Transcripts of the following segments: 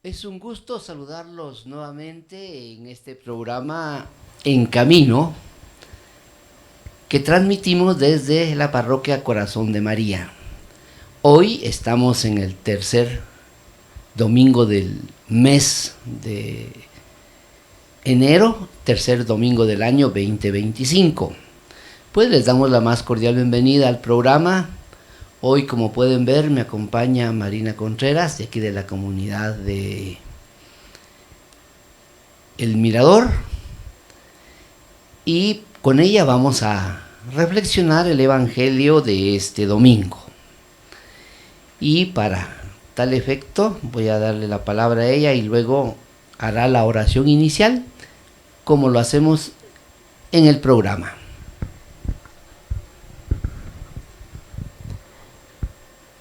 Es un gusto saludarlos nuevamente en este programa En Camino que transmitimos desde la parroquia Corazón de María. Hoy estamos en el tercer domingo del mes de enero, tercer domingo del año 2025. Pues les damos la más cordial bienvenida al programa. Hoy, como pueden ver, me acompaña Marina Contreras, de aquí de la comunidad de El Mirador, y con ella vamos a reflexionar el Evangelio de este domingo. Y para tal efecto voy a darle la palabra a ella y luego hará la oración inicial como lo hacemos en el programa.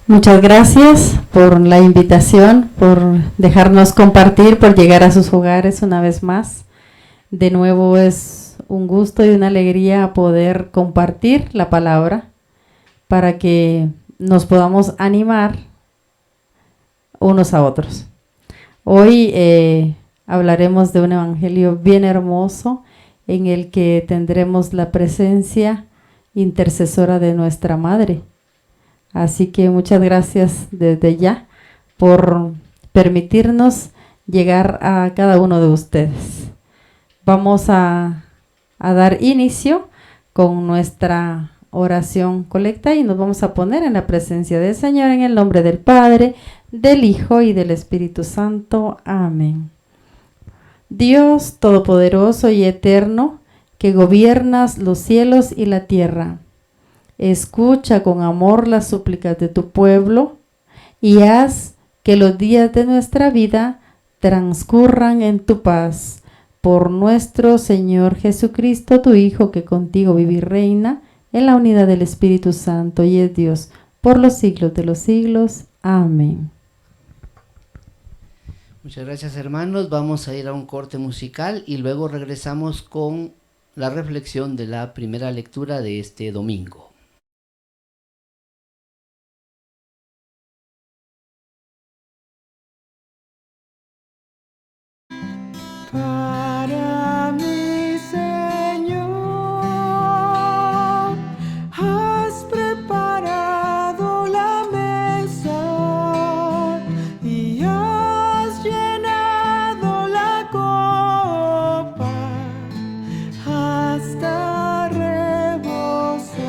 Muchas gracias por la invitación, por dejarnos compartir, por llegar a sus hogares una vez más. De nuevo es un gusto y una alegría poder compartir la palabra para que nos podamos animar unos a otros. Hoy hablaremos de un evangelio bien hermoso en el que tendremos la presencia intercesora de nuestra Madre. Así que muchas gracias desde ya por permitirnos llegar a cada uno de ustedes. Vamos a dar inicio con nuestra oración colecta y nos vamos a poner en la presencia del Señor en el nombre del Padre, del Hijo y del Espíritu Santo. Amén. Dios Todopoderoso y Eterno, que gobiernas los cielos y la tierra, escucha con amor las súplicas de tu pueblo y haz que los días de nuestra vida transcurran en tu paz. Por nuestro Señor Jesucristo, tu Hijo, que contigo vive y reina en la unidad del Espíritu Santo y es Dios por los siglos de los siglos. Amén. Muchas gracias, hermanos. Vamos a ir a un corte musical y luego regresamos con la reflexión de la primera lectura de este domingo. Para mi Señor, has preparado la mesa y has llenado la copa hasta rebosar.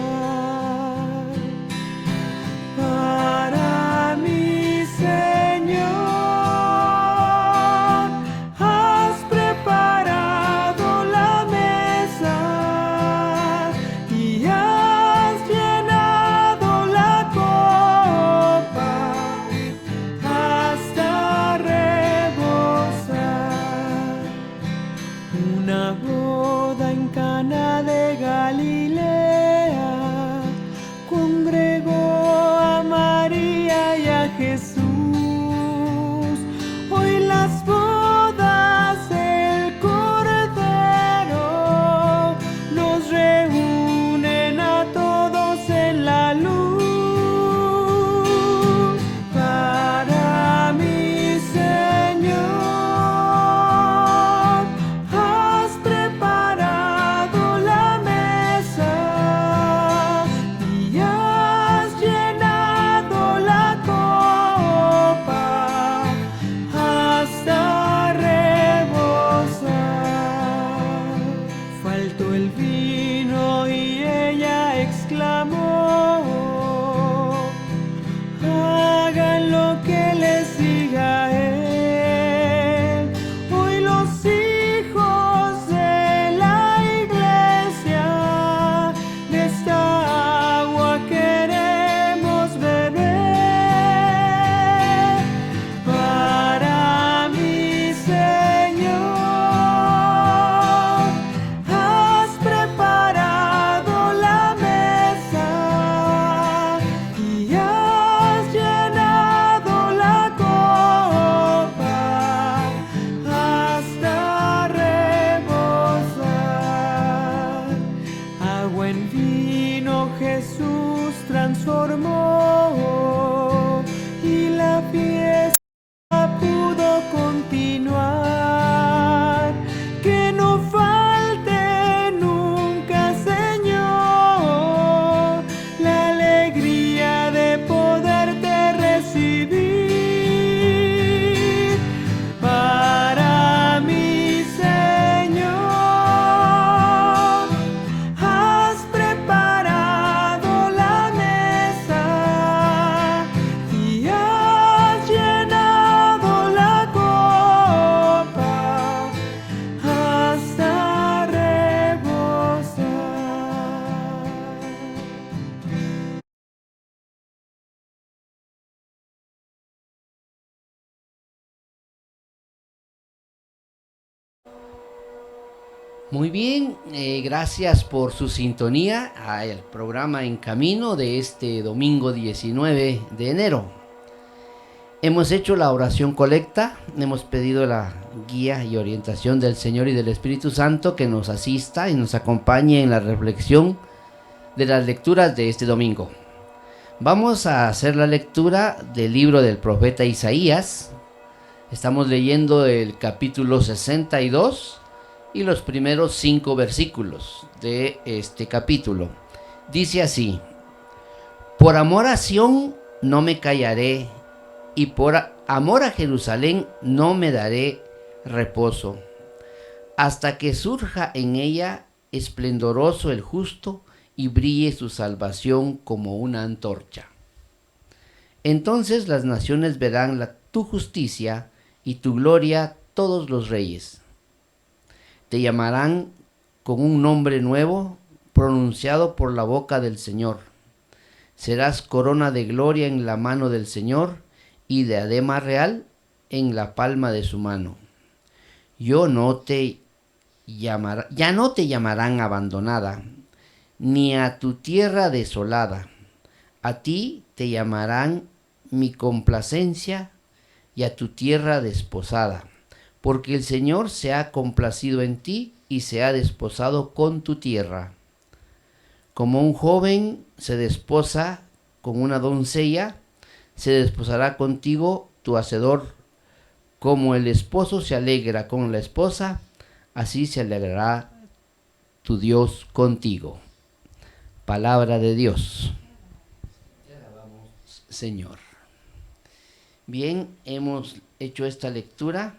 Muy bien, gracias por su sintonía al programa En Camino de este domingo 19 de enero. Hemos hecho la oración colecta, hemos pedido la guía y orientación del Señor y del Espíritu Santo que nos asista y nos acompañe en la reflexión de las lecturas de este domingo. Vamos a hacer la lectura del libro del profeta Isaías. Estamos leyendo el capítulo 62 y los primeros 5 versículos de este capítulo. Dice así: por amor a Sión no me callaré, y por amor a Jerusalén no me daré reposo, hasta que surja en ella esplendoroso el justo y brille su salvación como una antorcha. Entonces las naciones verán tu justicia y tu gloria todos los reyes. Te llamarán con un nombre nuevo pronunciado por la boca del Señor. Serás corona de gloria en la mano del Señor y diadema real en la palma de su mano. Ya no te llamarán abandonada, ni a tu tierra desolada. A ti te llamarán mi complacencia y a tu tierra desposada, porque el Señor se ha complacido en ti y se ha desposado con tu tierra. Como un joven se desposa con una doncella, se desposará contigo tu hacedor. Como el esposo se alegra con la esposa, así se alegrará tu Dios contigo. Palabra de Dios. Te alabamos, Señor. Bien, hemos hecho esta lectura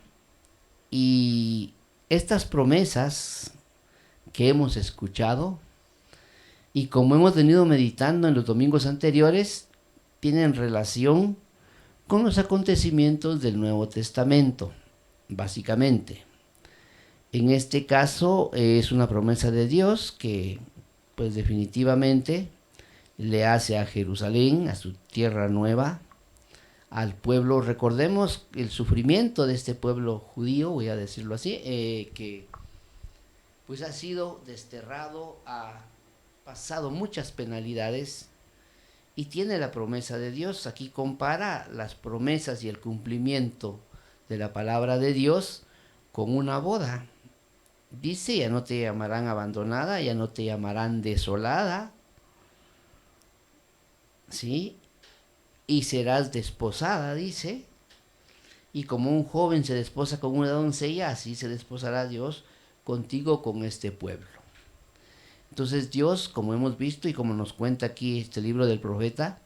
y estas promesas que hemos escuchado y como hemos venido meditando en los domingos anteriores, tienen relación con los acontecimientos del Nuevo Testamento, básicamente. En este caso es una promesa de Dios que pues definitivamente le hace a Jerusalén, a su tierra nueva, al pueblo. Recordemos el sufrimiento de este pueblo judío, voy a decirlo así, que pues ha sido desterrado, ha pasado muchas penalidades y tiene la promesa de Dios. Aquí compara las promesas y el cumplimiento de la palabra de Dios con una boda. Dice, ya no te llamarán abandonada, ya no te llamarán desolada, ¿sí? Y serás desposada, dice. Y como un joven se desposa con una doncella, así se desposará Dios contigo, con este pueblo. Entonces Dios, como hemos visto y como nos cuenta aquí este libro del profeta,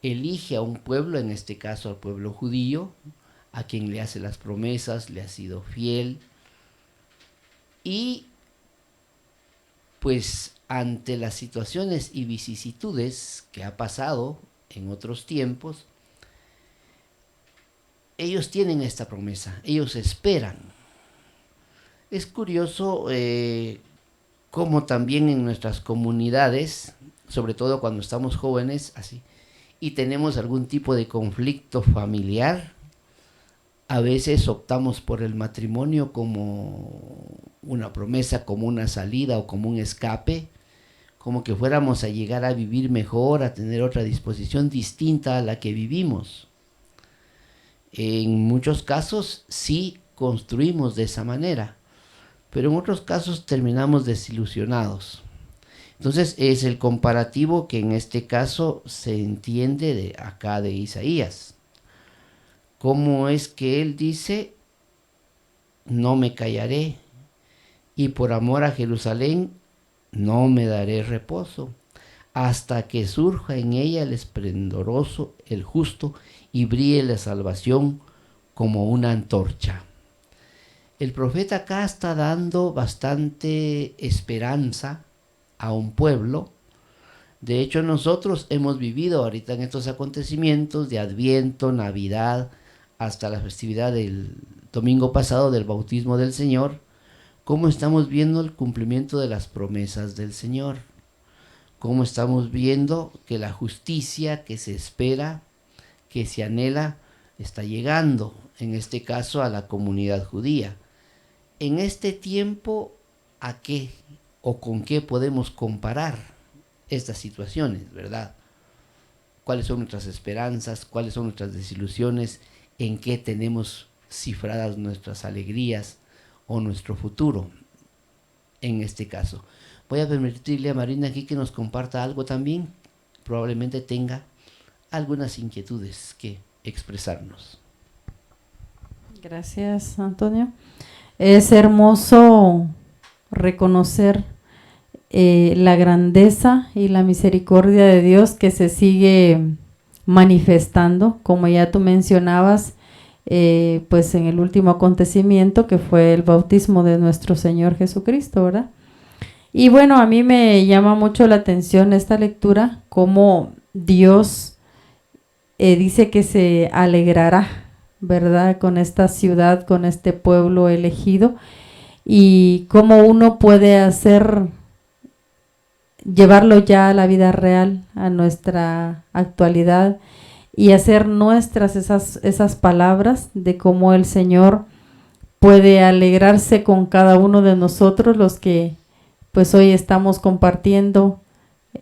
elige a un pueblo, en este caso al pueblo judío, a quien le hace las promesas, le ha sido fiel. Y pues ante las situaciones y vicisitudes que ha pasado en otros tiempos, ellos tienen esta promesa, ellos esperan. Es curioso como también en nuestras comunidades, sobre todo cuando estamos jóvenes, así, y tenemos algún tipo de conflicto familiar, a veces optamos por el matrimonio como una promesa, como una salida o como un escape, como que fuéramos a llegar a vivir mejor, a tener otra disposición distinta a la que vivimos. En muchos casos sí construimos de esa manera, pero en otros casos terminamos desilusionados. Entonces es el comparativo que en este caso se entiende de acá de Isaías. ¿Cómo es que él dice, no me callaré, y por amor a Jerusalén no me daré reposo, hasta que surja en ella el esplendoroso, el justo, y brille la salvación como una antorcha? El profeta acá está dando bastante esperanza a un pueblo. De hecho, nosotros hemos vivido ahorita en estos acontecimientos de Adviento, Navidad, hasta la festividad del domingo pasado del bautismo del Señor, cómo estamos viendo el cumplimiento de las promesas del Señor, cómo estamos viendo que la justicia que se espera, que se anhela, está llegando, en este caso a la comunidad judía. en este tiempo, ¿a qué o con qué podemos comparar estas situaciones, verdad? ¿Cuáles son nuestras esperanzas? ¿Cuáles son nuestras desilusiones? ¿En qué tenemos cifradas nuestras alegrías o nuestro futuro? En este caso, voy a permitirle a Marina aquí que nos comparta algo también. Probablemente tenga algunas inquietudes que expresarnos. Gracias, Antonio. Es hermoso reconocer la grandeza y la misericordia de Dios que se sigue manifestando, como ya tú mencionabas, pues en el último acontecimiento que fue el bautismo de nuestro Señor Jesucristo, ¿verdad? Y bueno, a mí me llama mucho la atención esta lectura, cómo Dios dice que se alegrará, ¿verdad? Con esta ciudad, con este pueblo elegido, y cómo uno puede llevarlo ya a la vida real, a nuestra actualidad, y hacer nuestras esas palabras de cómo el Señor puede alegrarse con cada uno de nosotros, los que pues hoy estamos compartiendo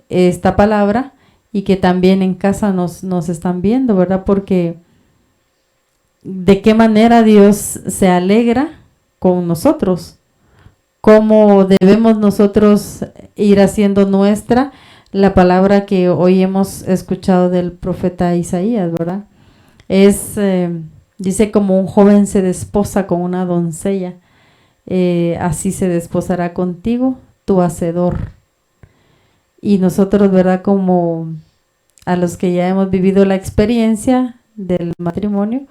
esta palabra y que también en casa nos están viendo, ¿verdad? Porque de qué manera Dios se alegra con nosotros, cómo debemos nosotros ir haciendo nuestra la palabra que hoy hemos escuchado del profeta Isaías, ¿verdad? Dice como un joven se desposa con una doncella, así se desposará contigo tu hacedor. Y nosotros, ¿verdad? Como a los que ya hemos vivido la experiencia del matrimonio,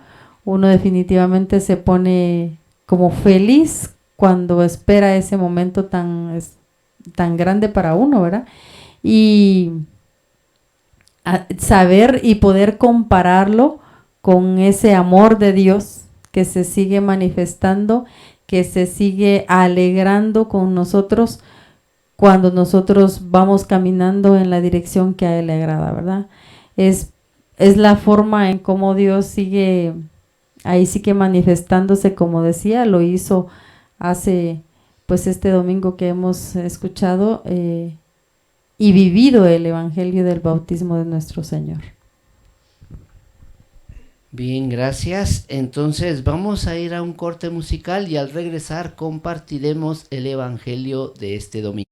uno definitivamente se pone como feliz cuando espera ese momento tan grande para uno, ¿verdad? Y saber y poder compararlo con ese amor de Dios que se sigue manifestando, que se sigue alegrando con nosotros cuando nosotros vamos caminando en la dirección que a Él le agrada, ¿verdad? Es la forma en cómo Dios sigue, ahí sigue manifestándose, como decía, lo hizo hace, pues este domingo que hemos escuchado y vivido el Evangelio del bautismo de nuestro Señor. Bien, gracias. Entonces vamos a ir a un corte musical y al regresar compartiremos el Evangelio de este domingo.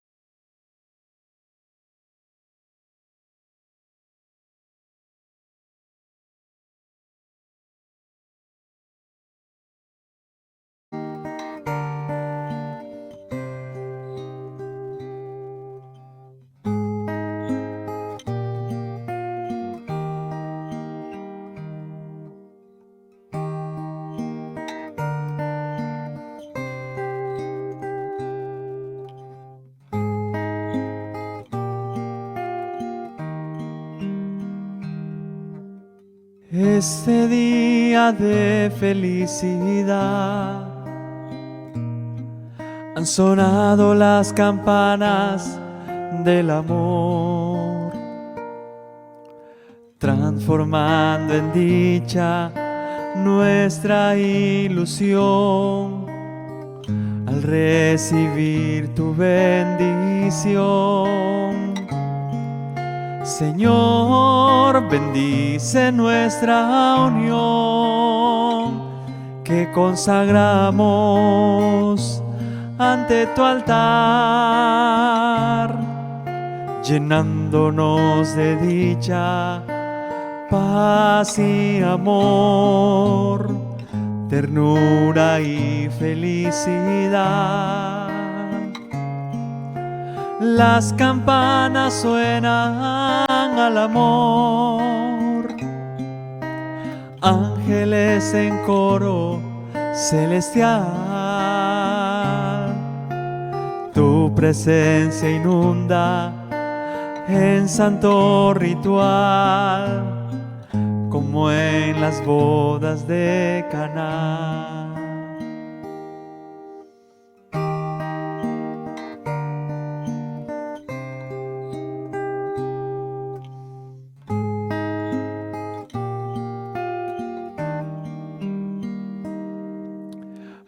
Este día de felicidad han sonado las campanas del amor, transformando en dicha nuestra ilusión al recibir tu bendición. Señor, bendice nuestra unión que consagramos ante tu altar, llenándonos de dicha, paz y amor, ternura y felicidad. Las campanas suenan al amor, ángeles en coro celestial, tu presencia inunda en santo ritual, como en las bodas de Caná.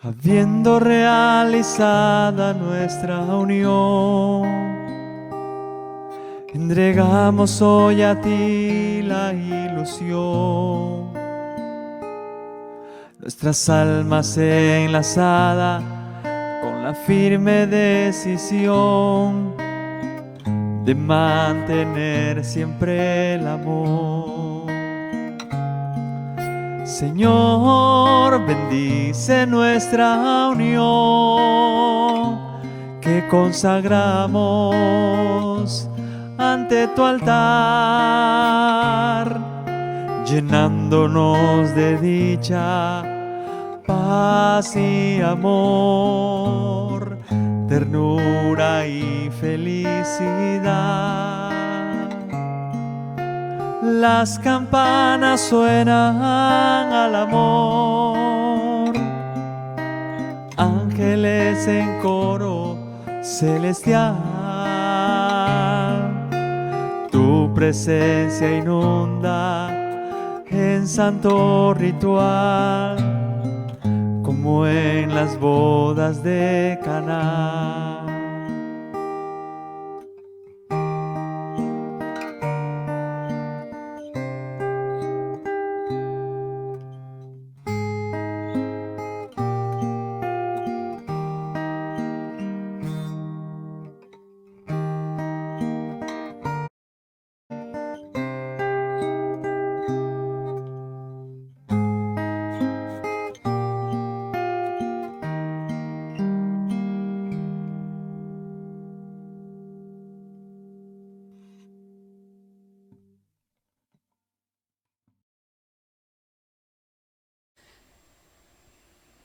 habiendo realizada nuestra unión, entregamos hoy a ti la ilusión. Nuestras almas enlazadas con la firme decisión de mantener siempre el amor. Señor, bendice nuestra unión que consagramos ante tu altar, llenándonos de dicha, paz y amor, ternura y felicidad. Las campanas suenan al amor, ángeles en coro celestial. Tu presencia inunda en santo ritual, como en las bodas de Caná.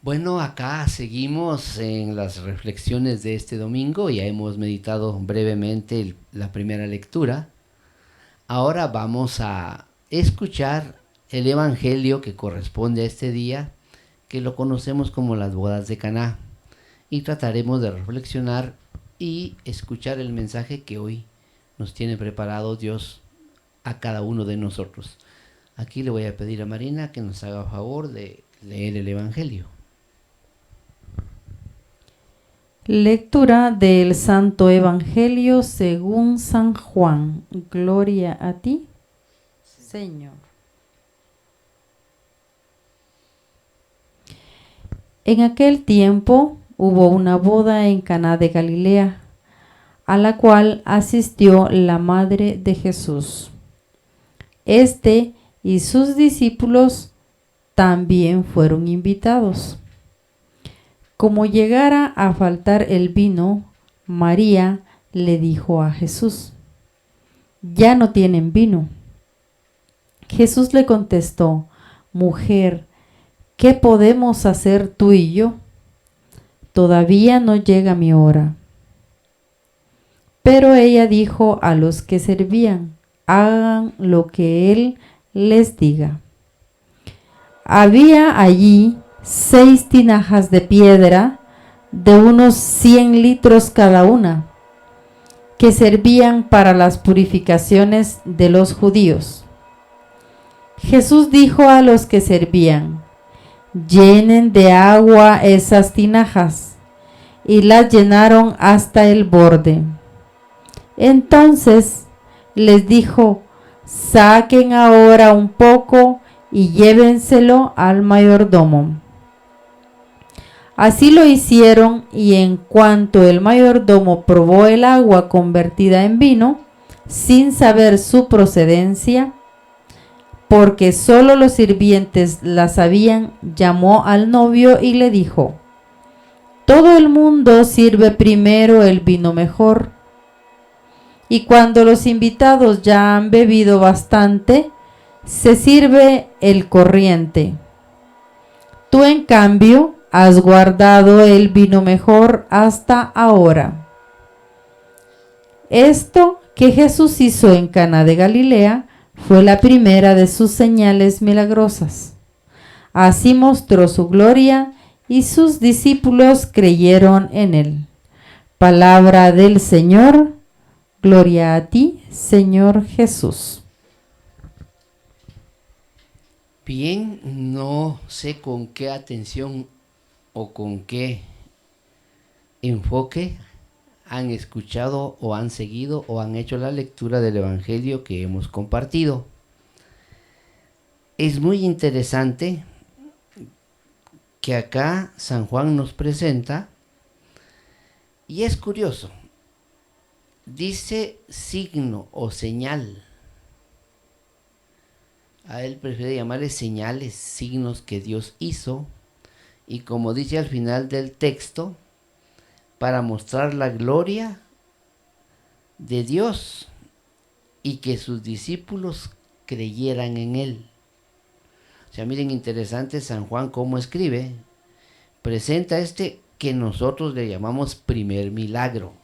Bueno, acá seguimos en las reflexiones de este domingo. Ya hemos meditado brevemente la primera lectura. Ahora vamos a escuchar el evangelio que corresponde a este día, que lo conocemos como las bodas de Caná, y trataremos de reflexionar y escuchar el mensaje que hoy nos tiene preparado Dios a cada uno de nosotros. Aquí le voy a pedir a Marina que nos haga favor de leer el evangelio. Lectura del Santo Evangelio según San Juan. Gloria a ti, Señor. En aquel tiempo hubo una boda en Caná de Galilea, a la cual asistió la madre de Jesús. Este y sus discípulos también fueron invitados. Como llegara a faltar el vino, María le dijo a Jesús: «Ya no tienen vino». Jesús le contestó: «Mujer, ¿qué podemos hacer tú y yo? Todavía no llega mi hora». Pero ella dijo a los que servían: «Hagan lo que él les diga». Había allí 6 tinajas de piedra de unos 100 litros cada una, que servían para las purificaciones de los judíos. Jesús dijo a los que servían: «Llenen de agua esas tinajas», y las llenaron hasta el borde. Entonces les dijo: «Saquen ahora un poco y llévenselo al mayordomo». Así lo hicieron, y en cuanto el mayordomo probó el agua convertida en vino, sin saber su procedencia, porque solo los sirvientes la sabían, llamó al novio y le dijo: «Todo el mundo sirve primero el vino mejor, y cuando los invitados ya han bebido bastante, se sirve el corriente. Tú, en cambio, has guardado el vino mejor hasta ahora». Esto que Jesús hizo en Caná de Galilea fue la primera de sus señales milagrosas. Así mostró su gloria y sus discípulos creyeron en él. Palabra del Señor. Gloria a ti, Señor Jesús. Bien, no sé con qué atención o con qué enfoque han escuchado o han seguido o han hecho la lectura del Evangelio que hemos compartido. Es muy interesante que acá San Juan nos presenta, y es curioso, dice signo o señal. A él prefiere llamarle señales, signos que Dios hizo, y como dice al final del texto, para mostrar la gloria de Dios y que sus discípulos creyeran en él. O sea, miren, interesante San Juan cómo escribe. Presenta que nosotros le llamamos primer milagro.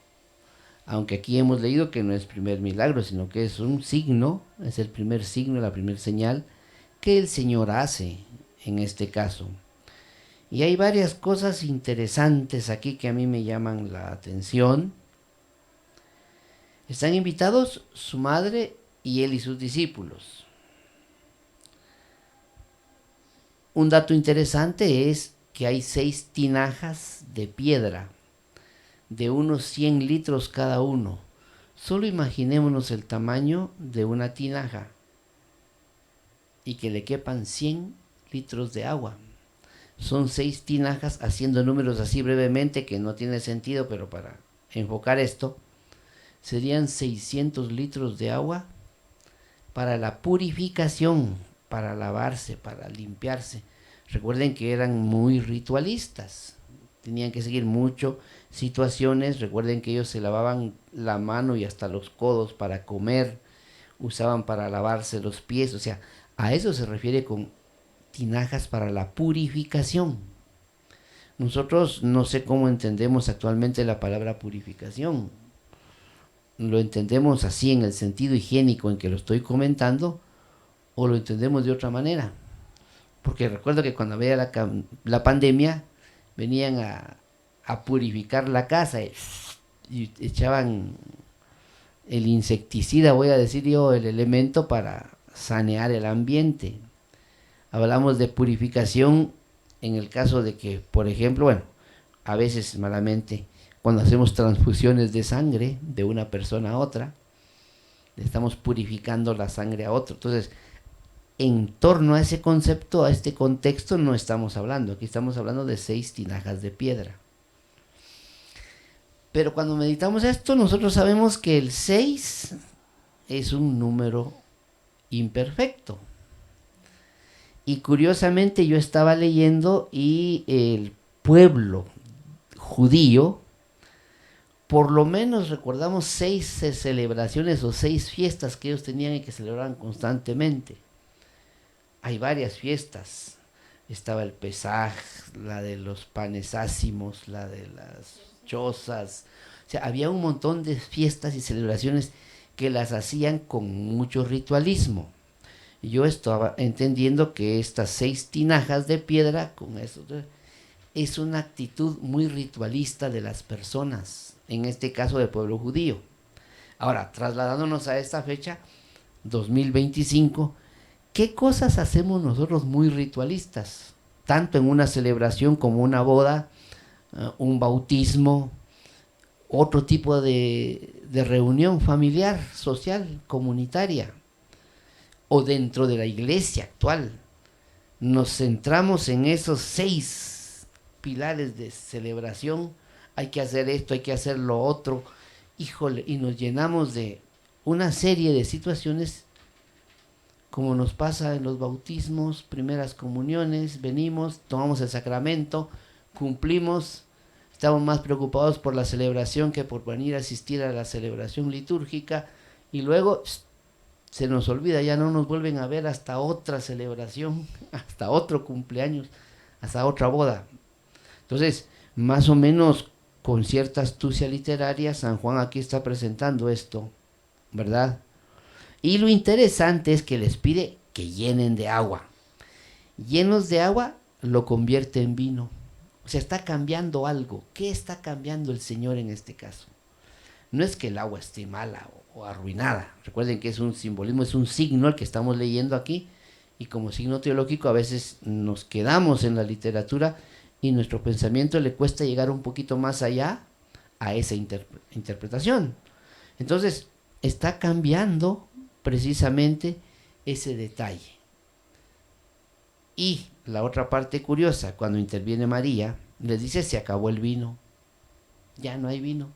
Aunque aquí hemos leído que no es primer milagro, sino que es un signo, es el primer signo, la primera señal que el Señor hace en este caso. Y hay varias cosas interesantes aquí que a mí me llaman la atención. Están invitados su madre y él y sus discípulos. Un dato interesante es que hay 6 tinajas de piedra, de unos 100 litros cada uno. Solo imaginémonos el tamaño de una tinaja y que le quepan 100 litros de agua. Son 6 tinajas, haciendo números así brevemente que no tiene sentido, pero para enfocar esto, serían 600 litros de agua para la purificación, para lavarse, para limpiarse. Recuerden que eran muy ritualistas, tenían que seguir mucho situaciones. Recuerden que ellos se lavaban la mano y hasta los codos para comer, usaban para lavarse los pies, o sea, a eso se refiere con tinajas para la purificación. Nosotros no sé cómo entendemos actualmente la palabra purificación. ¿Lo entendemos así en el sentido higiénico en que lo estoy comentando o lo entendemos de otra manera? Porque recuerdo que cuando había la pandemia venían a purificar la casa y echaban el insecticida, voy a decir yo, el elemento para sanear el ambiente. Hablamos de purificación en el caso de que, por ejemplo, bueno, a veces malamente, cuando hacemos transfusiones de sangre de una persona a otra, le estamos purificando la sangre a otro. Entonces, en torno a ese concepto, a este contexto, no estamos hablando. Aquí estamos hablando de 6 tinajas de piedra. Pero cuando meditamos esto, nosotros sabemos que el 6 es un número imperfecto. Y curiosamente yo estaba leyendo y el pueblo judío, por lo menos recordamos 6 celebraciones o 6 fiestas que ellos tenían y que celebraban constantemente. Hay varias fiestas. Estaba el Pesaj, la de los panes ácimos, la de las chozas. O sea, había un montón de fiestas y celebraciones que las hacían con mucho ritualismo. Yo estaba entendiendo que estas 6 tinajas de piedra, con eso, es una actitud muy ritualista de las personas, en este caso del pueblo judío. Ahora, trasladándonos a esta fecha, 2025, ¿qué cosas hacemos nosotros muy ritualistas? Tanto en una celebración como una boda, un bautismo, otro tipo de reunión familiar, social, comunitaria, o dentro de la iglesia actual. Nos centramos en esos 6 pilares de celebración. Hay que hacer esto, hay que hacer lo otro. Híjole, y nos llenamos de una serie de situaciones como nos pasa en los bautismos, primeras comuniones. Venimos, tomamos el sacramento, cumplimos, estamos más preocupados por la celebración que por venir a asistir a la celebración litúrgica, y luego se nos olvida, ya no nos vuelven a ver hasta otra celebración, hasta otro cumpleaños, hasta otra boda. Entonces, más o menos con cierta astucia literaria, San Juan aquí está presentando esto, ¿verdad? Y lo interesante es que les pide que llenen de agua. Llenos de agua, lo convierte en vino. O sea, está cambiando algo. ¿Qué está cambiando el Señor en este caso? No es que el agua esté mala o arruinada. Recuerden que es un simbolismo, es un signo el que estamos leyendo aquí, y como signo teológico a veces nos quedamos en la literatura y nuestro pensamiento le cuesta llegar un poquito más allá a esa interpretación. Entonces, está cambiando precisamente ese detalle. Y la otra parte curiosa, cuando interviene María, les dice, se acabó el vino, ya no hay vino.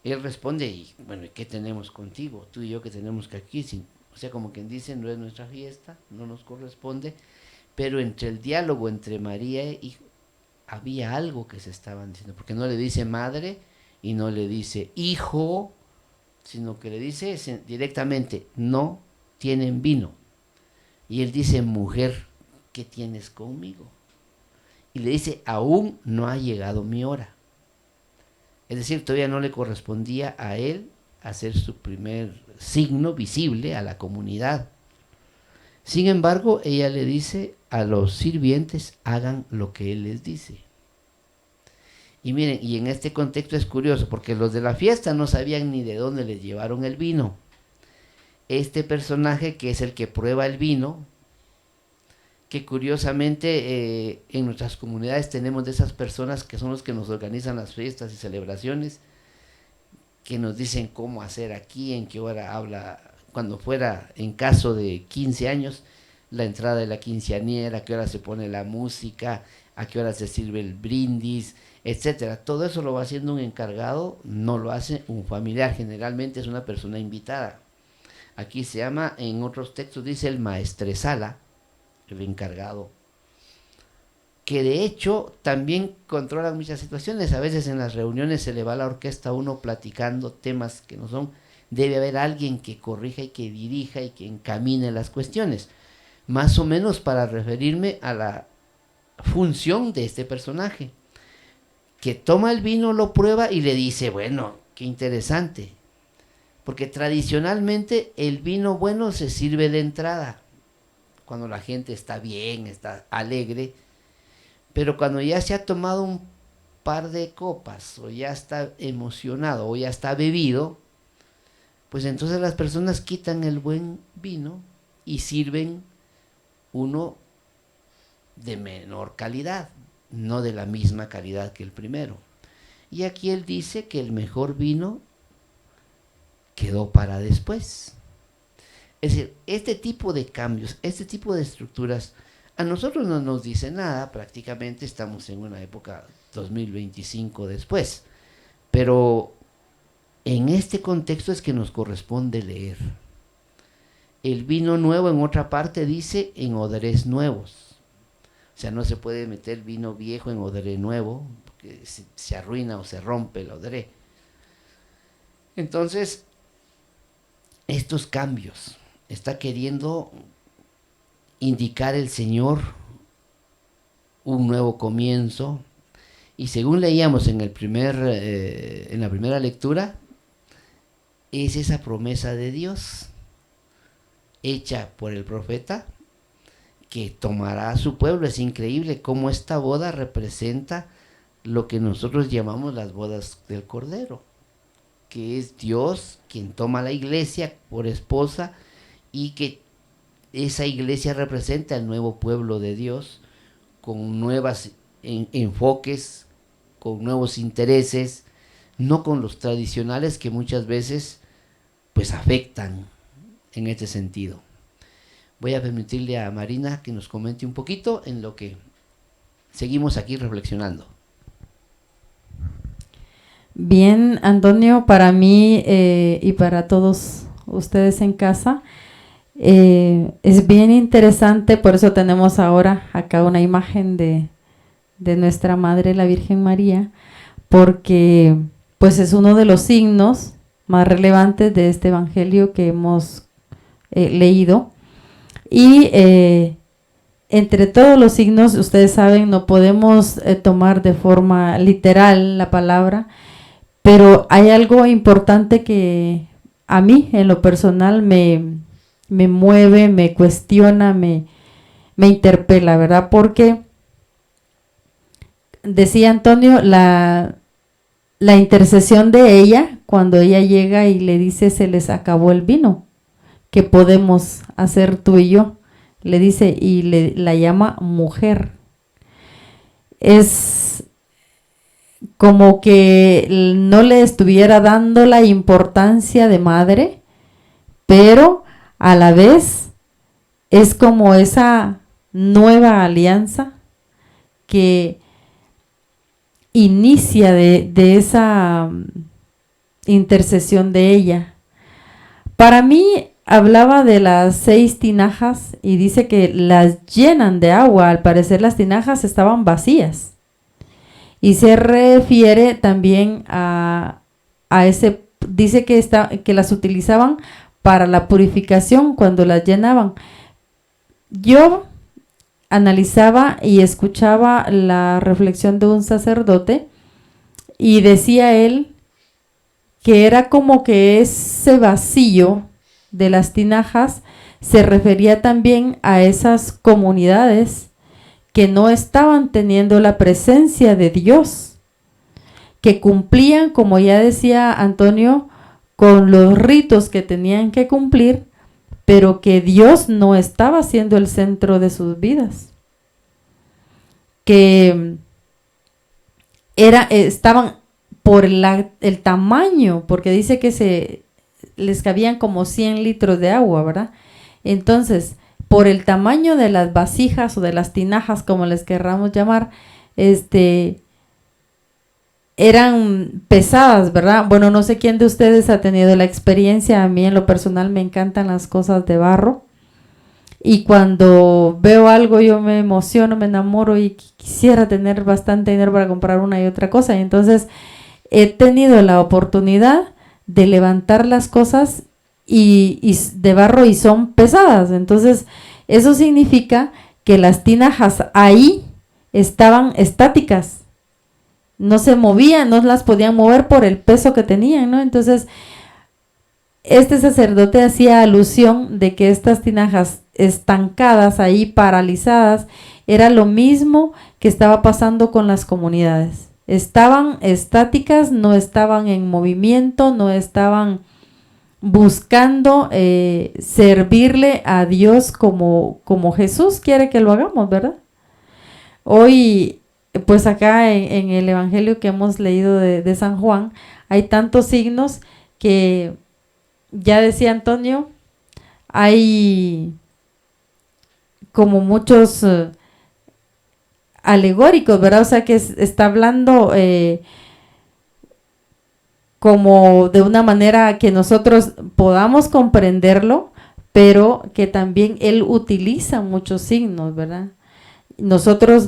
Él responde, y bueno, ¿qué tenemos contigo? Tú y yo, ¿qué tenemos que aquí? O sea, como quien dice, no es nuestra fiesta, no nos corresponde, pero entre el diálogo entre María e hijo, había algo que se estaban diciendo, porque no le dice madre y no le dice hijo, sino que le dice directamente, no tienen vino. Y él dice, mujer, ¿qué tienes conmigo? Y le dice, aún no ha llegado mi hora. Es decir, todavía no le correspondía a él hacer su primer signo visible a la comunidad. Sin embargo, ella le dice a los sirvientes, hagan lo que él les dice. Y miren, y en este contexto es curioso, porque los de la fiesta no sabían ni de dónde les llevaron el vino. Este personaje, que es el que prueba el vino, que curiosamente en nuestras comunidades tenemos de esas personas que son los que nos organizan las fiestas y celebraciones, que nos dicen cómo hacer aquí, en qué hora habla, cuando fuera en caso de 15 años, la entrada de la quinceañera, a qué hora se pone la música, a qué hora se sirve el brindis, etcétera. Todo eso lo va haciendo un encargado, no lo hace un familiar, generalmente es una persona invitada. Aquí se llama, en otros textos dice el maestresala, el encargado, que de hecho también controlan muchas situaciones. A veces en las reuniones se le va a la orquesta a uno platicando temas que no son, debe haber alguien que corrija y que dirija y que encamine las cuestiones, más o menos para referirme a la función de este personaje, que toma el vino, lo prueba y le dice, bueno, qué interesante, porque tradicionalmente el vino bueno se sirve de entrada, cuando la gente está bien, está alegre, pero cuando ya se ha tomado un par de copas, o ya está emocionado, o ya está bebido, pues entonces las personas quitan el buen vino y sirven uno de menor calidad, no de la misma calidad que el primero. Y aquí él dice que el mejor vino quedó para después. Es decir, este tipo de cambios, este tipo de estructuras, a nosotros no nos dice nada, prácticamente estamos en una época 2025 después, pero en este contexto es que nos corresponde leer. El vino nuevo en otra parte dice en odres nuevos, o sea, no se puede meter vino viejo en odre nuevo, porque se arruina o se rompe el odre. Entonces, estos cambios está queriendo indicar el Señor un nuevo comienzo, y según leíamos en la primera lectura, es esa promesa de Dios hecha por el profeta que tomará a su pueblo. Es increíble cómo esta boda representa lo que nosotros llamamos las bodas del Cordero, que es Dios quien toma a la iglesia por esposa, y que esa iglesia representa el nuevo pueblo de Dios, con nuevos enfoques, con nuevos intereses, no con los tradicionales que muchas veces pues afectan en este sentido. Voy a permitirle a Marina que nos comente un poquito en lo que seguimos aquí reflexionando. Bien, Antonio, para mí y para todos ustedes en casa, es bien interesante, por eso tenemos ahora acá una imagen de nuestra Madre, la Virgen María, porque pues es uno de los signos más relevantes de este evangelio que hemos leído. Y entre todos los signos, ustedes saben, no podemos tomar de forma literal la palabra, pero hay algo importante que a mí en lo personal me mueve, me cuestiona, me interpela, ¿verdad? Porque decía Antonio, la intercesión de ella, cuando ella llega y le dice, se les acabó el vino, ¿qué podemos hacer tú y yo? Le dice, y la llama mujer. es como que no le estuviera dando la importancia de madre, pero a la vez es como esa nueva alianza que inicia de esa intercesión de ella. Para mí hablaba de las 6 tinajas y dice que las llenan de agua. Al parecer las tinajas estaban vacías. Y se refiere también a ese, dice que las utilizaban para la purificación cuando las llenaban. Yo analizaba y escuchaba la reflexión de un sacerdote y decía él que era como que ese vacío de las tinajas se refería también a esas comunidades que no estaban teniendo la presencia de Dios, que cumplían, como ya decía Antonio, con los ritos que tenían que cumplir, pero que Dios no estaba siendo el centro de sus vidas. Que estaban por el tamaño, porque dice que les cabían como 100 litros de agua, ¿verdad? Entonces, por el tamaño de las vasijas o de las tinajas, como les querramos llamar, eran pesadas, ¿verdad? Bueno, no sé quién de ustedes ha tenido la experiencia. A mí en lo personal me encantan las cosas de barro. Y cuando veo algo yo me emociono, me enamoro y quisiera tener bastante dinero para comprar una y otra cosa. Y entonces he tenido la oportunidad de levantar las cosas y de barro y son pesadas. Entonces eso significa que las tinajas ahí estaban estáticas. No se movían, no las podían mover por el peso que tenían, ¿no? Entonces este sacerdote hacía alusión de que estas tinajas estancadas ahí, paralizadas, era lo mismo que estaba pasando con las comunidades. Estaban estáticas, no estaban en movimiento, no estaban buscando servirle a Dios como Jesús quiere que lo hagamos, ¿verdad? Hoy, pues acá en el Evangelio que hemos leído de San Juan, hay tantos signos que ya decía Antonio, hay como muchos alegóricos, ¿verdad? O sea que está hablando como de una manera que nosotros podamos comprenderlo, pero que también él utiliza muchos signos, ¿verdad? Nosotros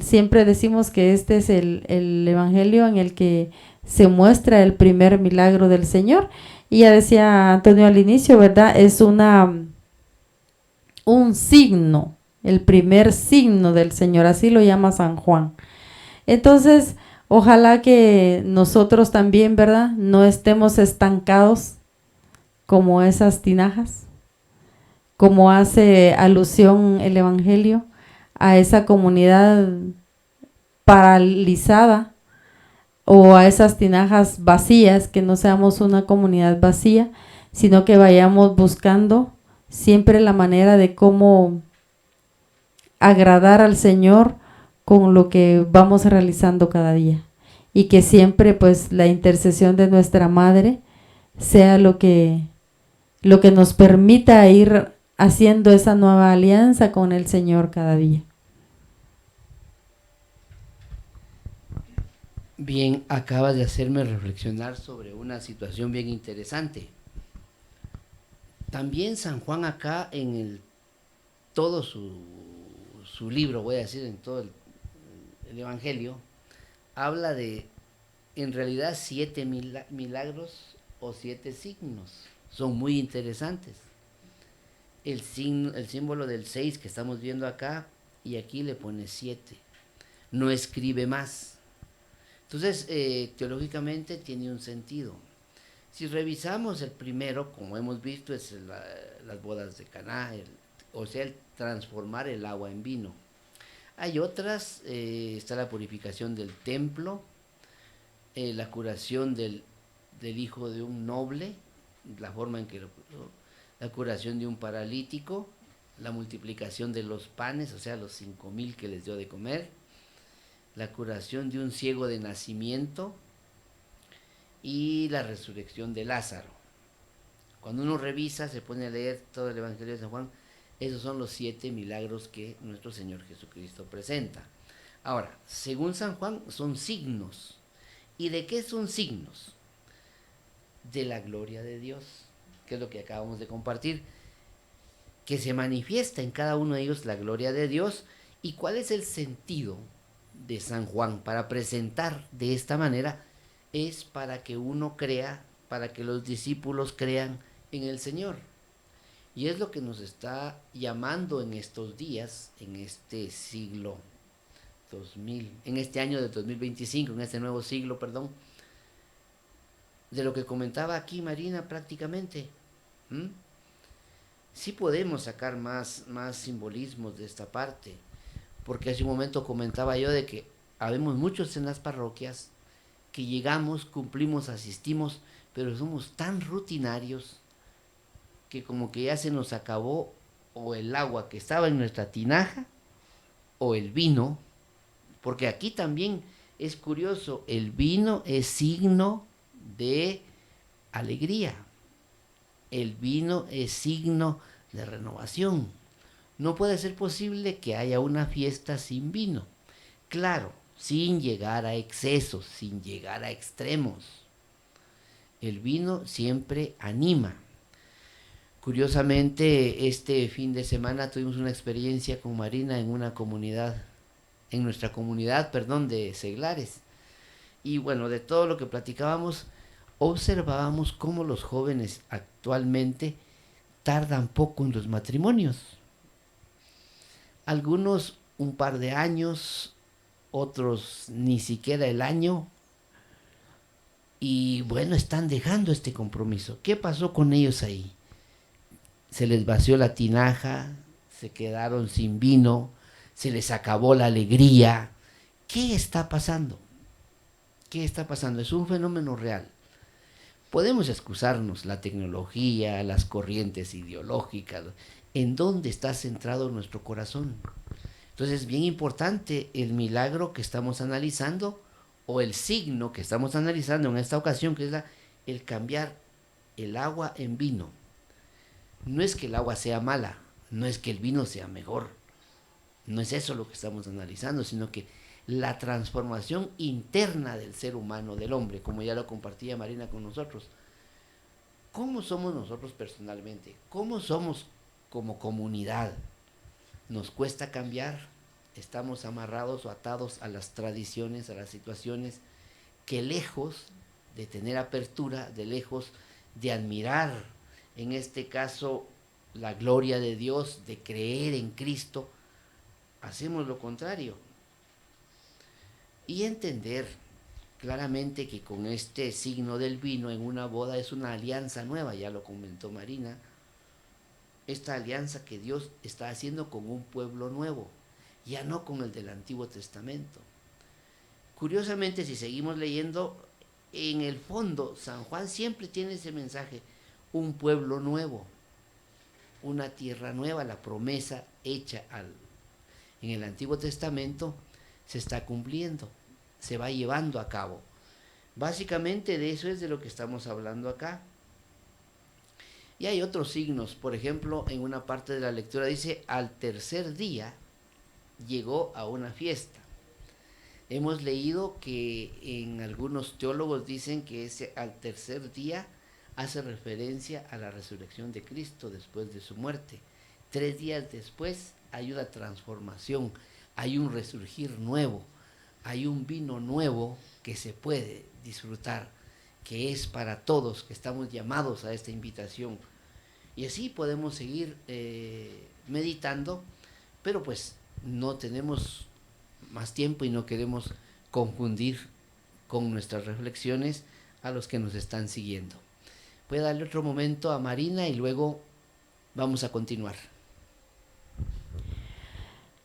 siempre decimos que este es el evangelio en el que se muestra el primer milagro del Señor. Y ya decía Antonio al inicio, ¿verdad? Es un signo, el primer signo del Señor, así lo llama San Juan. Entonces, ojalá que nosotros también, ¿verdad? No estemos estancados como esas tinajas, como hace alusión el Evangelio a esa comunidad paralizada o a esas tinajas vacías, que no seamos una comunidad vacía, sino que vayamos buscando siempre la manera de cómo agradar al Señor con lo que vamos realizando cada día. Y que siempre pues la intercesión de nuestra Madre sea lo que nos permita ir haciendo esa nueva alianza con el Señor cada día. Bien, acabas de hacerme reflexionar sobre una situación bien interesante. También San Juan acá en todo su libro, voy a decir, en todo el Evangelio, habla de, en realidad, 7 milagros o 7 signos. Son muy interesantes. El símbolo del 6 que estamos viendo acá, y aquí le pone 7. No escribe más. Entonces, teológicamente tiene un sentido. Si revisamos el primero, como hemos visto, es las bodas de Caná, o sea, el transformar el agua en vino. Hay otras, está la purificación del templo, la curación del hijo de un noble, la forma en que la curación de un paralítico, la multiplicación de los panes, o sea, los 5,000 que les dio de comer, la curación de un ciego de nacimiento y la resurrección de Lázaro. Cuando uno revisa, se pone a leer todo el Evangelio de San Juan, esos son los 7 milagros que nuestro Señor Jesucristo presenta. Ahora, según San Juan, son signos. ¿Y de qué son signos? De la gloria de Dios, que es lo que acabamos de compartir, que se manifiesta en cada uno de ellos la gloria de Dios. ¿Y cuál es el sentido de San Juan para presentar de esta manera? Es para que uno crea, para que los discípulos crean en el Señor. Y es lo que nos está llamando en estos días, en este siglo 2000, en este año de 2025, en este nuevo siglo, perdón, de lo que comentaba aquí Marina prácticamente. Sí podemos sacar más simbolismos de esta parte, porque hace un momento comentaba yo de que habemos muchos en las parroquias que llegamos, cumplimos, asistimos, pero somos tan rutinarios que como que ya se nos acabó o el agua que estaba en nuestra tinaja o el vino, porque aquí también es curioso, el vino es signo de alegría, el vino es signo de renovación. No puede ser posible que haya una fiesta sin vino, claro, sin llegar a excesos, sin llegar a extremos. El vino siempre anima. Curiosamente, este fin de semana tuvimos una experiencia con Marina en una comunidad, en nuestra comunidad, de seglares. Y bueno, de todo lo que platicábamos, observábamos cómo los jóvenes actualmente tardan poco en los matrimonios. Algunos un par de años, otros ni siquiera el año. Y bueno, están dejando este compromiso. ¿Qué pasó con ellos ahí? Se les vació la tinaja, se quedaron sin vino, se les acabó la alegría. ¿Qué está pasando? ¿Qué está pasando? Es un fenómeno real. Podemos excusarnos la tecnología, las corrientes ideológicas, ¿en dónde está centrado nuestro corazón? Entonces es bien importante el milagro que estamos analizando o el signo que estamos analizando en esta ocasión, que es el cambiar el agua en vino. No es que el agua sea mala, no es que el vino sea mejor, no es eso lo que estamos analizando, sino que la transformación interna del ser humano, del hombre, como ya lo compartía Marina con nosotros. ¿Cómo somos nosotros personalmente? ¿Cómo somos como comunidad? ¿Nos cuesta cambiar? ¿Estamos amarrados o atados a las tradiciones, a las situaciones que lejos de tener apertura, de lejos de admirar, en este caso, la gloria de Dios, de creer en Cristo, hacemos lo contrario? Y entender claramente que con este signo del vino en una boda es una alianza nueva, ya lo comentó Marina, esta alianza que Dios está haciendo con un pueblo nuevo, ya no con el del Antiguo Testamento. Curiosamente, si seguimos leyendo, en el fondo San Juan siempre tiene ese mensaje, un pueblo nuevo, una tierra nueva, la promesa hecha en el Antiguo Testamento se está cumpliendo, se va llevando a cabo. Básicamente de eso es de lo que estamos hablando acá. Y hay otros signos, por ejemplo, en una parte de la lectura dice, al tercer día llegó a una fiesta. Hemos leído que en algunos teólogos dicen que ese al tercer día hace referencia a la resurrección de Cristo después de su muerte. 3 días después hay una transformación, hay un resurgir nuevo, hay un vino nuevo que se puede disfrutar, que es para todos, que estamos llamados a esta invitación. Y así podemos seguir meditando, pero pues no tenemos más tiempo y no queremos confundir con nuestras reflexiones a los que nos están siguiendo. Voy a darle otro momento a Marina y luego vamos a continuar.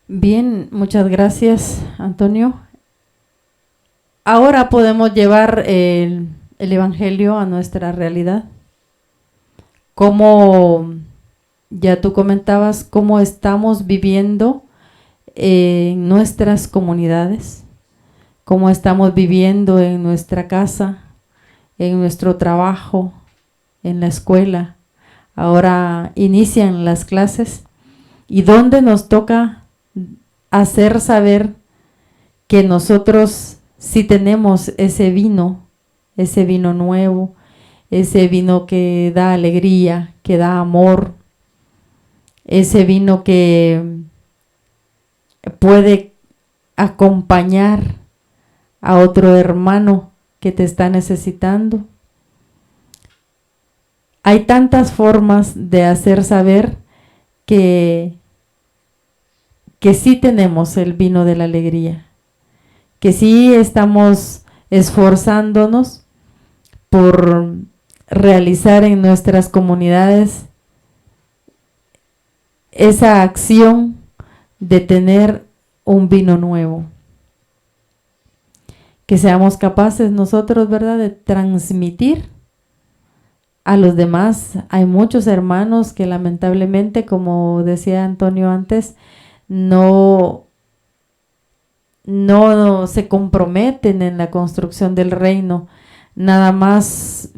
Bien, muchas gracias, Antonio. Ahora podemos llevar el Evangelio a nuestra realidad. Como ya tú comentabas, cómo estamos viviendo en nuestras comunidades, cómo estamos viviendo en nuestra casa, en nuestro trabajo, en la escuela. Ahora inician las clases y donde nos toca hacer saber que nosotros sí tenemos ese vino nuevo, ese vino que da alegría, que da amor, ese vino que puede acompañar a otro hermano que te está necesitando. Hay tantas formas de hacer saber que sí tenemos el vino de la alegría, que sí estamos esforzándonos por realizar en nuestras comunidades esa acción de tener un vino nuevo. Que seamos capaces nosotros, ¿verdad?, de transmitir a los demás. Hay muchos hermanos que lamentablemente, como decía Antonio antes, no se comprometen en la construcción del reino, nada más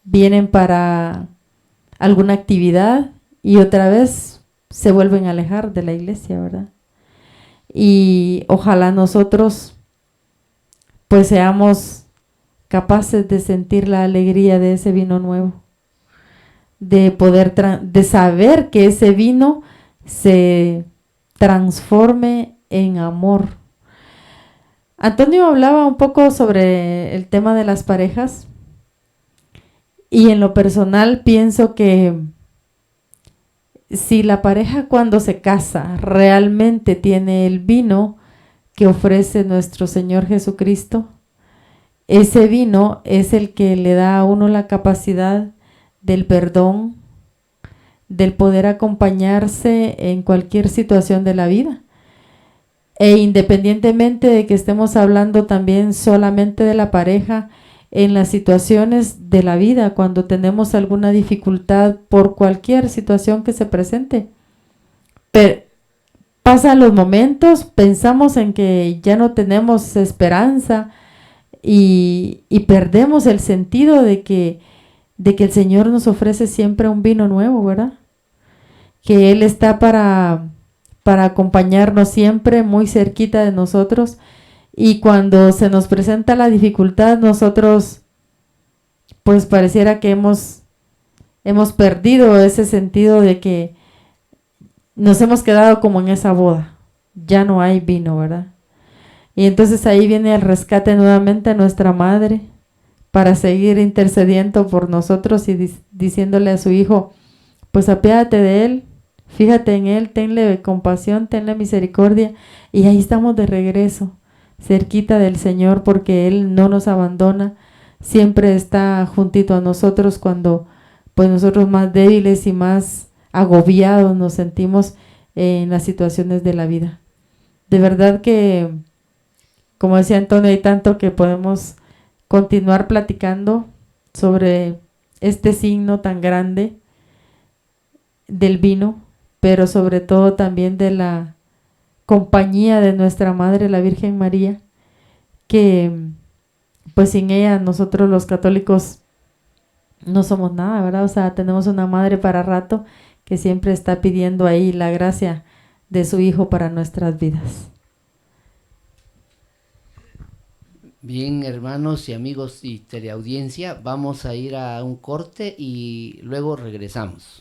vienen para alguna actividad y otra vez se vuelven a alejar de la iglesia, ¿verdad? Y ojalá nosotros pues seamos capaces de sentir la alegría de ese vino nuevo, de poder de saber que ese vino se transforme en amor. Antonio hablaba un poco sobre el tema de las parejas y en lo personal pienso que si la pareja cuando se casa realmente tiene el vino que ofrece nuestro Señor Jesucristo, ese vino es el que le da a uno la capacidad del perdón, del poder acompañarse en cualquier situación de la vida. E independientemente de que estemos hablando también solamente de la pareja, en las situaciones de la vida, cuando tenemos alguna dificultad por cualquier situación que se presente, pero pasan los momentos, pensamos en que ya no tenemos esperanza y perdemos el sentido de que el Señor nos ofrece siempre un vino nuevo, ¿verdad? Que Él está para acompañarnos siempre muy cerquita de nosotros, y cuando se nos presenta la dificultad, nosotros pues pareciera que hemos perdido ese sentido de que nos hemos quedado como en esa boda, ya no hay vino, ¿verdad? Y entonces ahí viene el rescate nuevamente a nuestra madre para seguir intercediendo por nosotros y diciéndole a su hijo, pues apiádate de él, fíjate en él, tenle compasión, tenle misericordia, y ahí estamos de regreso, cerquita del Señor, porque Él no nos abandona, siempre está juntito a nosotros cuando pues nosotros más débiles y más agobiados nos sentimos en las situaciones de la vida. De verdad que, como decía Antonio, hay tanto que podemos continuar platicando sobre este signo tan grande del vino, pero sobre todo también de la compañía de nuestra Madre, la Virgen María, que pues sin ella nosotros los católicos no somos nada, ¿verdad? O sea, tenemos una madre para rato que siempre está pidiendo ahí la gracia de su Hijo para nuestras vidas. Bien, hermanos y amigos y teleaudiencia, vamos a ir a un corte y luego regresamos.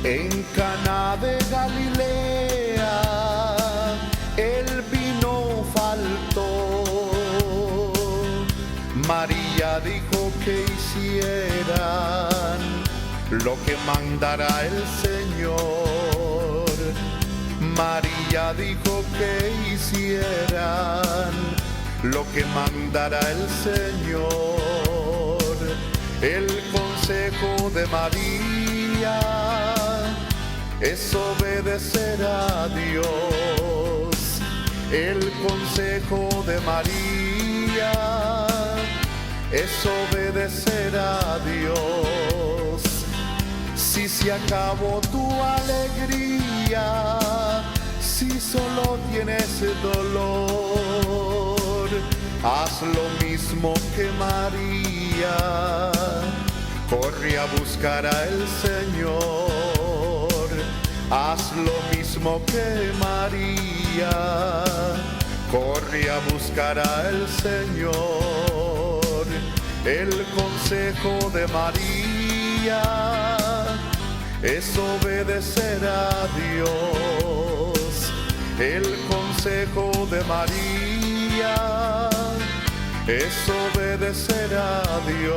En Caná de Galilea el vino faltó. María dijo que hicieran lo que mandará el Señor. María María dijo que hicieran lo que mandara el Señor. El consejo de María es obedecer a Dios. El consejo de María es obedecer a Dios. Si se acabó tu alegría, si solo tienes dolor, haz lo mismo que María. Corre a buscar al Señor. Haz lo mismo que María. Corre a buscar al Señor. El consejo de María es obedecer a Dios. El consejo de María es obedecer a Dios.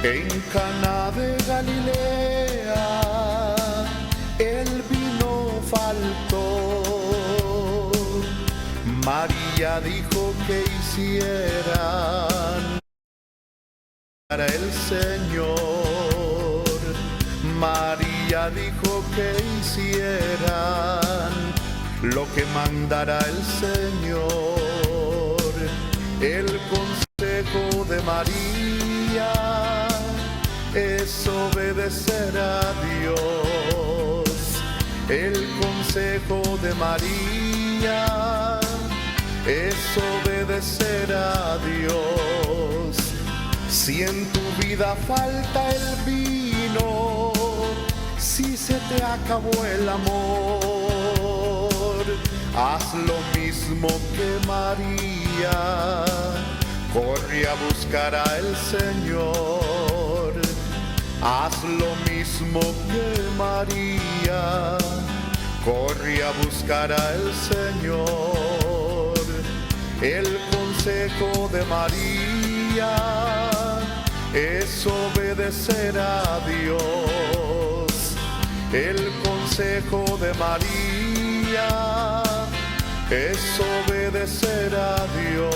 En Caná de Galilea el vino faltó. María dijo que hicieran para el Señor. María dijo que hicieran lo que mandara el Señor. El consejo de María es obedecer a Dios. El consejo de María es obedecer a Dios. Si en tu vida falta el vino, si se te acabó el amor, haz lo mismo que María. Corre a buscar al Señor. Haz lo mismo que María. Corre a buscar al Señor. El consejo de María es obedecer a Dios. El consejo de María es obedecer a Dios.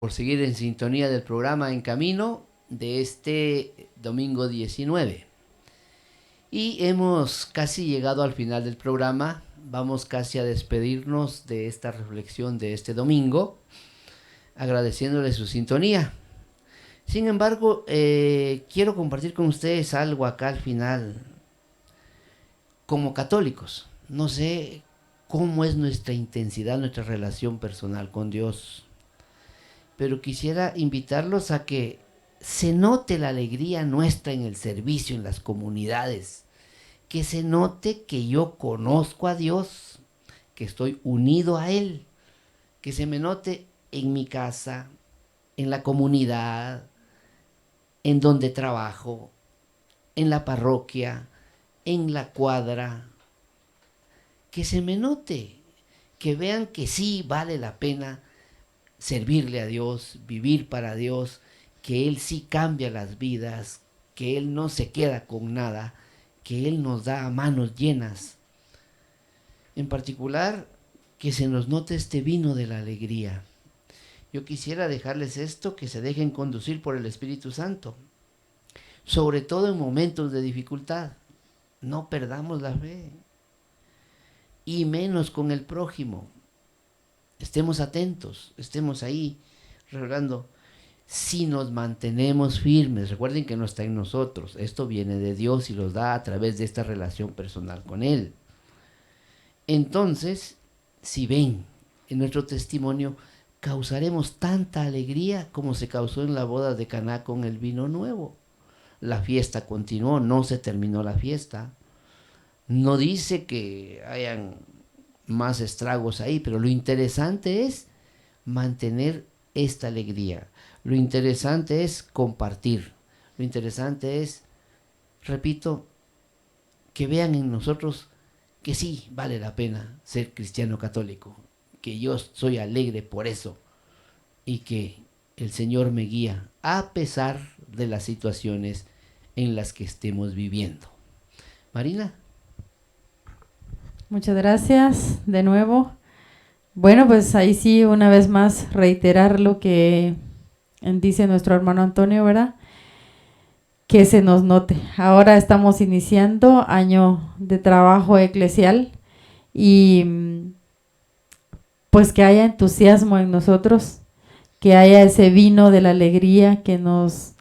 Por seguir en sintonía del programa En Camino de este domingo 19. Y hemos casi llegado al final del programa. Vamos casi a despedirnos de esta reflexión de este domingo, agradeciéndole su sintonía. Sin embargo, quiero compartir con ustedes algo acá al final. Como católicos, no sé cómo es nuestra intensidad, nuestra relación personal con Dios, pero quisiera invitarlos a que se note la alegría nuestra en el servicio, en las comunidades, que se note que yo conozco a Dios, que estoy unido a Él, que se me note en mi casa, en la comunidad, en donde trabajo, en la parroquia, en la cuadra, que se me note, que vean que sí vale la pena servirle a Dios, vivir para Dios, que Él sí cambia las vidas, que Él no se queda con nada, que Él nos da a manos llenas. En particular, que se nos note este vino de la alegría. Yo quisiera dejarles esto, que se dejen conducir por el Espíritu Santo, sobre todo en momentos de dificultad. No perdamos la fe, y menos con el prójimo. Estemos atentos, estemos ahí, recordando, si nos mantenemos firmes, recuerden que no está en nosotros, esto viene de Dios y los da a través de esta relación personal con Él. Entonces, si ven en nuestro testimonio, causaremos tanta alegría como se causó en la boda de Caná con el vino nuevo. La fiesta continuó, no se terminó la fiesta. No dice que hayan más estragos ahí, pero lo interesante es mantener esta alegría. Lo interesante es compartir. Lo interesante es, repito, que vean en nosotros que sí vale la pena ser cristiano católico, que yo soy alegre por eso y que el Señor me guía a pesar de las situaciones en las que estemos viviendo. Marina. Muchas gracias de nuevo. Bueno, pues ahí sí, una vez más, reiterar lo que dice nuestro hermano Antonio, ¿verdad? Que se nos note. Ahora estamos iniciando año de trabajo eclesial y pues que haya entusiasmo en nosotros, que haya ese vino de la alegría que nos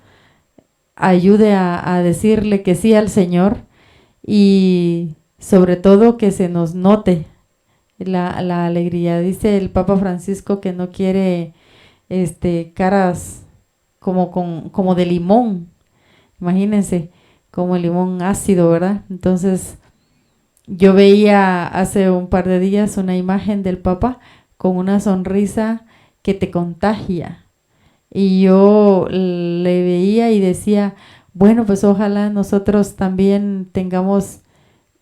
ayude a decirle que sí al Señor y sobre todo que se nos note la alegría. Dice el Papa Francisco que no quiere caras como de limón. Imagínense, como el limón ácido, ¿verdad? Entonces, yo veía hace un par de días una imagen del Papa con una sonrisa que te contagia. Y yo le veía y decía, bueno, pues ojalá nosotros también tengamos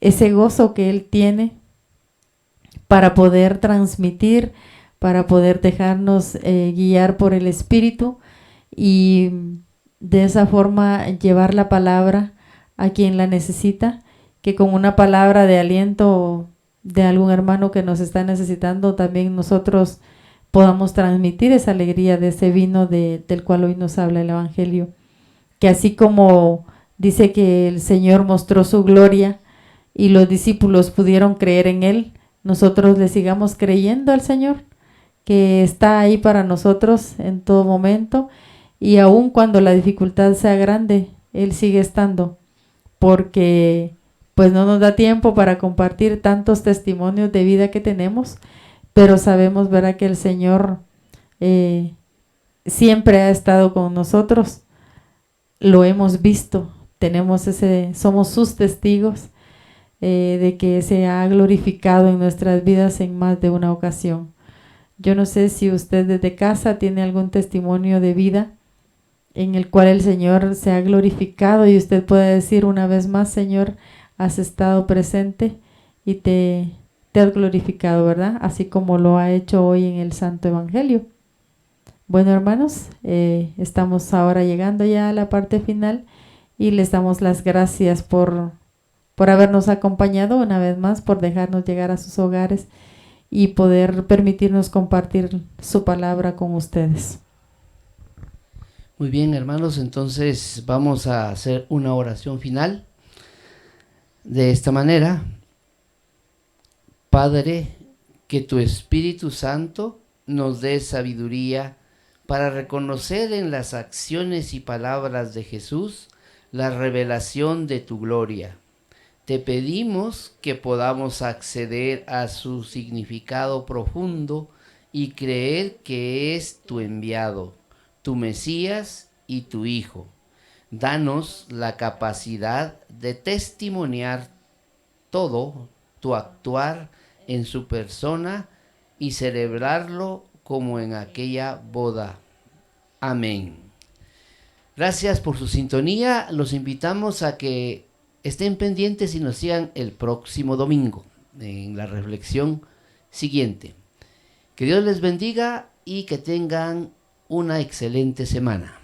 ese gozo que él tiene para poder transmitir, para poder dejarnos guiar por el Espíritu y de esa forma llevar la palabra a quien la necesita, que con una palabra de aliento de algún hermano que nos está necesitando, también nosotros podamos transmitir esa alegría de ese vino del cual hoy nos habla el Evangelio. Que así como dice que el Señor mostró su gloria y los discípulos pudieron creer en Él, nosotros le sigamos creyendo al Señor, que está ahí para nosotros en todo momento. Y aun cuando la dificultad sea grande, Él sigue estando, porque pues no nos da tiempo para compartir tantos testimonios de vida que tenemos, pero sabemos, ¿verdad?, que el Señor siempre ha estado con nosotros, lo hemos visto, somos sus testigos de que se ha glorificado en nuestras vidas en más de una ocasión. Yo no sé si usted desde casa tiene algún testimonio de vida en el cual el Señor se ha glorificado y usted puede decir una vez más, Señor, has estado presente y te has glorificado, ¿verdad? Así como lo ha hecho hoy en el Santo Evangelio. Bueno, hermanos, estamos ahora llegando ya a la parte final y les damos las gracias por habernos acompañado una vez más, por dejarnos llegar a sus hogares y poder permitirnos compartir su palabra con ustedes. Muy bien, hermanos, entonces vamos a hacer una oración final. De esta manera, Padre, que tu Espíritu Santo nos dé sabiduría para reconocer en las acciones y palabras de Jesús la revelación de tu gloria. Te pedimos que podamos acceder a su significado profundo y creer que es tu enviado, tu Mesías y tu Hijo. Danos la capacidad de testimoniar todo tu actuar en su persona y celebrarlo como en aquella boda. Amén. Gracias por su sintonía. Los invitamos a que estén pendientes y nos sigan el próximo domingo en la reflexión siguiente. Que Dios les bendiga y que tengan una excelente semana.